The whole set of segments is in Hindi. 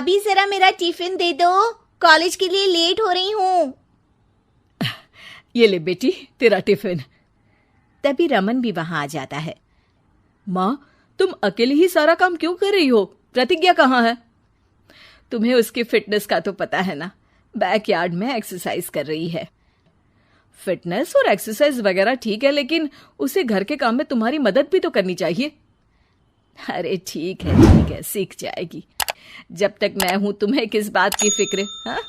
भाभी जरा मेरा टिफिन दे दो, कॉलेज के लिए लेट हो रही हूँ। ये ले बेटी तेरा टिफिन। तभी रमन भी वहां आ जाता है। माँ, तुम अकेले ही सारा काम क्यों कर रही हो? प्रतिज्ञा कहाँ है? तुम्हें उसकी फिटनेस का तो पता है ना, बैकयार्ड में एक्सरसाइज कर रही है। फिटनेस और एक्सरसाइज वगैरह ठीक है, लेकिन उसे घर के काम में तुम्हारी मदद भी तो करनी चाहिए। अरे ठीक है, सीख जाएगी। जब तक मैं हूं तुम्हें किस बात की फिक्र? हाँ।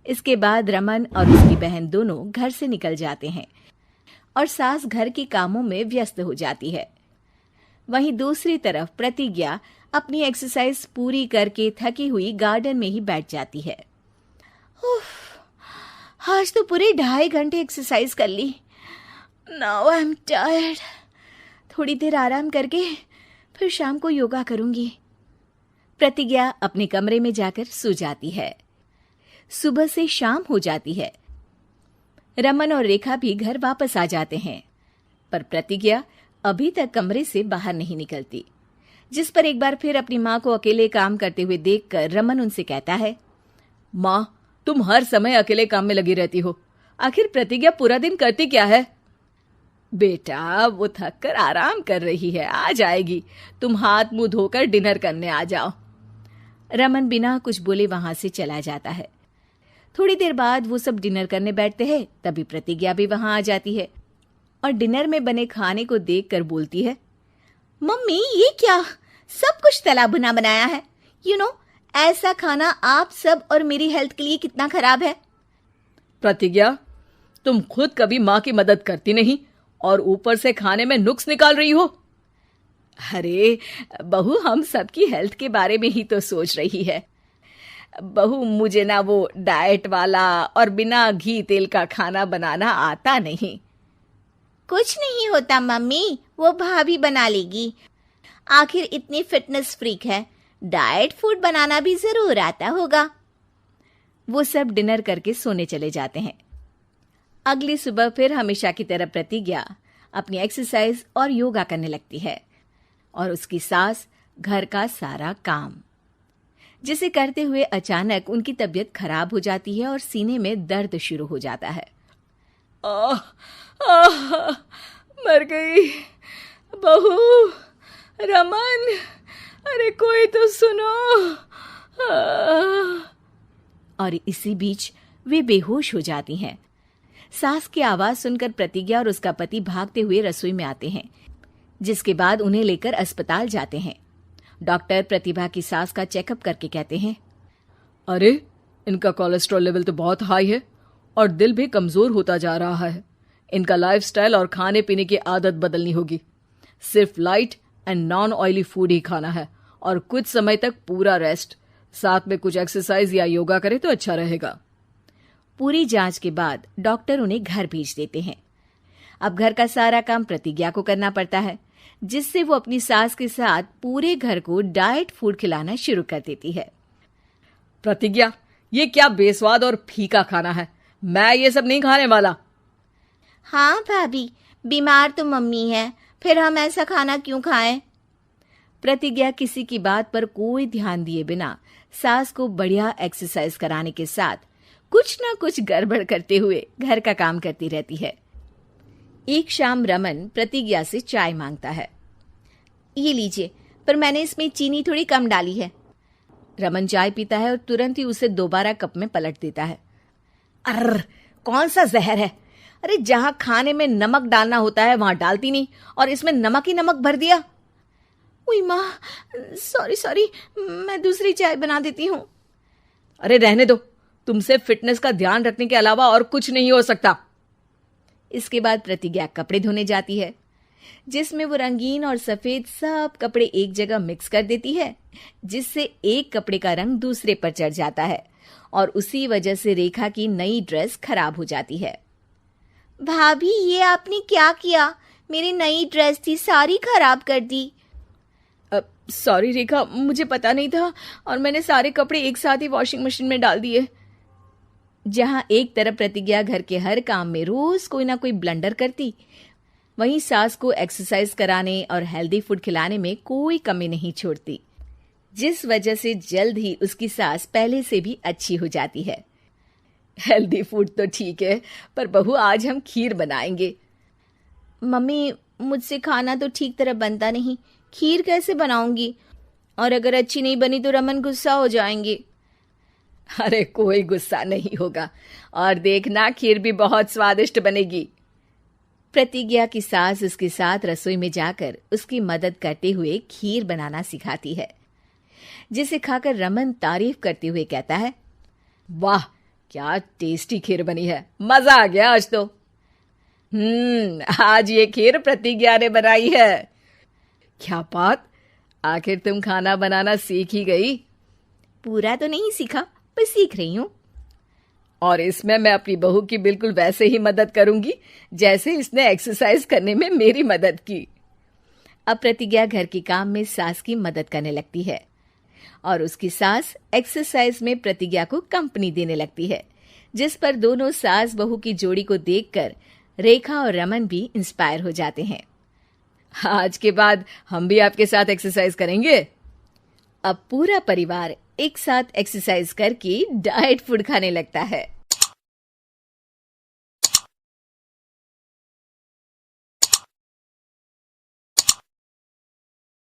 इसके बाद रमन और उसकी बहन दोनों घर से निकल जाते हैं और सास घर के कामों में व्यस्त हो जाती है। वहीं दूसरी तरफ प्रतिज्ञा अपनी एक्सरसाइज पूरी करके थकी हुई गार्डन में ही बैठ जाती है। आज तो पूरे 2.5 घंटे एक्सरसाइज कर ली। Now I am tired. थोड़ी देर आराम करके फिर शाम को योगा करूंगी। प्रतिज्ञा अपने कमरे में जाकर सो जाती है। सुबह से शाम हो जाती है। रमन और रेखा भी घर वापस आ जाते हैं, पर प्रतिज्ञा अभी तक कमरे से बाहर नहीं निकलती, जिस पर एक बार फिर अपनी माँ को अकेले काम करते हुए देखकर रमन उनसे कहता है, माँ, तुम हर समय अकेले काम में लगी रहती हो। आखिर प्रतिज्ञा पूरा दिन करती क्या है? बेटा, वो थक कर आराम कर रही है, आ जाएगी। तुम हाथ मुंह धोकर डिनर करने आ जाओ। रमन बिना कुछ बोले वहां से चला जाता है। थोड़ी देर बाद वो सब डिनर करने बैठते हैं। तभी प्रतिज्ञा भी वहां आ जाती है और डिनर में बने खाने को देखकर बोलती है, मम्मी ये क्या, सब कुछ तला भुना बनाया है। ऐसा खाना आप सब और मेरी हेल्थ के लिए कितना खराब है। प्रतिज्ञा, तुम खुद कभी माँ की मदद करती नहीं और ऊपर से खाने में नुक्स निकाल रही हो। अरे बहू, हम सबकी हेल्थ के बारे में ही तो सोच रही है। बहू, मुझे ना वो डाइट वाला और बिना घी तेल का खाना बनाना आता नहीं। कुछ नहीं होता मम्मी, वो भाभी बना लेगी। आखिर इतनी फिटनेस फ्रीक है, डाइट फूड बनाना भी जरूर आता होगा। वो सब डिनर करके सोने चले जाते हैं। अगली सुबह फिर हमेशा की तरह प्रतिज्ञा अपनी एक्सरसाइज और योगा करने लगती है और उसकी सास घर का सारा काम, जिसे करते हुए अचानक उनकी तबीयत खराब हो जाती है और सीने में दर्द शुरू हो जाता है। मर गई बहू। रमन, अरे कोई तो सुनो। और इसी बीच वे बेहोश हो जाती हैं। सास की आवाज सुनकर प्रतिज्ञा और उसका पति भागते हुए रसोई में आते हैं, जिसके बाद उन्हें लेकर अस्पताल जाते हैं। डॉक्टर प्रतिभा की सास का चेकअप करके कहते हैं, अरे इनका कोलेस्ट्रॉल लेवल तो बहुत हाई है और दिल भी कमजोर होता जा रहा है। इनका लाइफस्टाइल और खाने पीने की आदत बदलनी होगी। सिर्फ light and non oily food ही खाना है और कुछ समय तक पूरा रेस्ट, साथ में कुछ एक्सरसाइज या योगा करे तो अच्छा रहेगा। पूरी जांच के बाद डॉक्टर उन्हें घर भेज देते हैं। अब घर का सारा काम प्रतिज्ञा को करना पड़ता है, जिससे वो अपनी सास के साथ पूरे घर को डाइट फूड खिलाना शुरू कर देती है। प्रतिज्ञा, ये क्या बेस्वाद और फीका खाना है, मैं ये सब नहीं खाने वाला। हाँ भाभी, बीमार तो मम्मी है, फिर हम ऐसा खाना क्यों खाएं? प्रतिज्ञा किसी की बात पर कोई ध्यान दिए बिना सास को बढ़िया एक्सरसाइज कराने के साथ कुछ ना कुछ गड़बड़ करते हुए घर का काम करती रहती है। एक शाम रमन प्रतिज्ञा से चाय मांगता है। ये लीजिए, पर मैंने इसमें चीनी थोड़ी कम डाली है। रमन चाय पीता है और तुरंत ही उसे दोबारा कप में पलट देता है। अर्र, कौन सा जहर है? अरे जहां खाने में नमक डालना होता है वहां डालती नहीं और इसमें नमक ही नमक भर दिया। उई माँ, सॉरी, मैं दूसरी चाय बना देती हूँ। अरे रहने दो, तुमसे फिटनेस का ध्यान रखने के अलावा और कुछ नहीं हो सकता। इसके बाद प्रतिज्ञा कपड़े धोने जाती है, जिसमें वो रंगीन और सफेद सब कपड़े एक जगह मिक्स कर देती है, जिससे एक कपड़े का रंग दूसरे पर चढ़ जाता है और उसी वजह से रेखा की नई ड्रेस खराब हो जाती है। भाभी, ये आपने क्या किया? मेरी नई ड्रेस थी, सारी खराब कर दी। सॉरी रेखा, मुझे पता नहीं था और मैंने सारे कपड़े एक साथ ही वॉशिंग मशीन में डाल दिए। जहां एक तरफ प्रतिज्ञा घर के हर काम में रोज कोई ना कोई ब्लंडर करती, वहीं सास को एक्सरसाइज कराने और हेल्दी फूड खिलाने में कोई कमी नहीं छोड़ती। जिस वजह से जल्द ही उसकी सांस पहले से भी अच्छी हो जाती है। हेल्दी फूड तो ठीक है, पर बहू आज हम खीर बनाएंगे। मम्मी, मुझसे खाना तो ठीक तरह बनता नहीं, खीर कैसे बनाऊंगी? और अगर अच्छी नहीं बनी तो रमन गुस्सा हो जाएंगे। अरे कोई गुस्सा नहीं होगा, और देखना खीर भी बहुत स्वादिष्ट बनेगी। प्रतिज्ञा की सास उसके साथ रसोई में जाकर उसकी मदद करते हुए खीर बनाना सिखाती है, जिसे खाकर रमन तारीफ करते हुए कहता है, वाह क्या टेस्टी खीर बनी है, मजा आ गया आज तो। आज ये खीर प्रतिज्ञा ने बनाई है। क्या बात, आखिर तुम खाना बनाना सीख ही गई? पूरा तो नहीं सीखा, पर सीख रही हूँ। और इसमें मैं अपनी बहू की बिल्कुल वैसे ही मदद करूंगी जैसे इसने एक्सरसाइज करने में मेरी मदद की। अब प्रतिज्ञा घर के काम में सास की मदद करने लगती है और उसकी सास एक्सरसाइज में प्रतिज्ञा को कंपनी देने लगती है, जिस पर दोनों सास बहू की जोड़ी को देखकर रेखा और रमन भी इंस्पायर हो जाते हैं। आज के बाद हम भी आपके साथ एक्सरसाइज करेंगे। अब पूरा परिवार एक साथ एक्सरसाइज करके डाइट फूड खाने लगता है।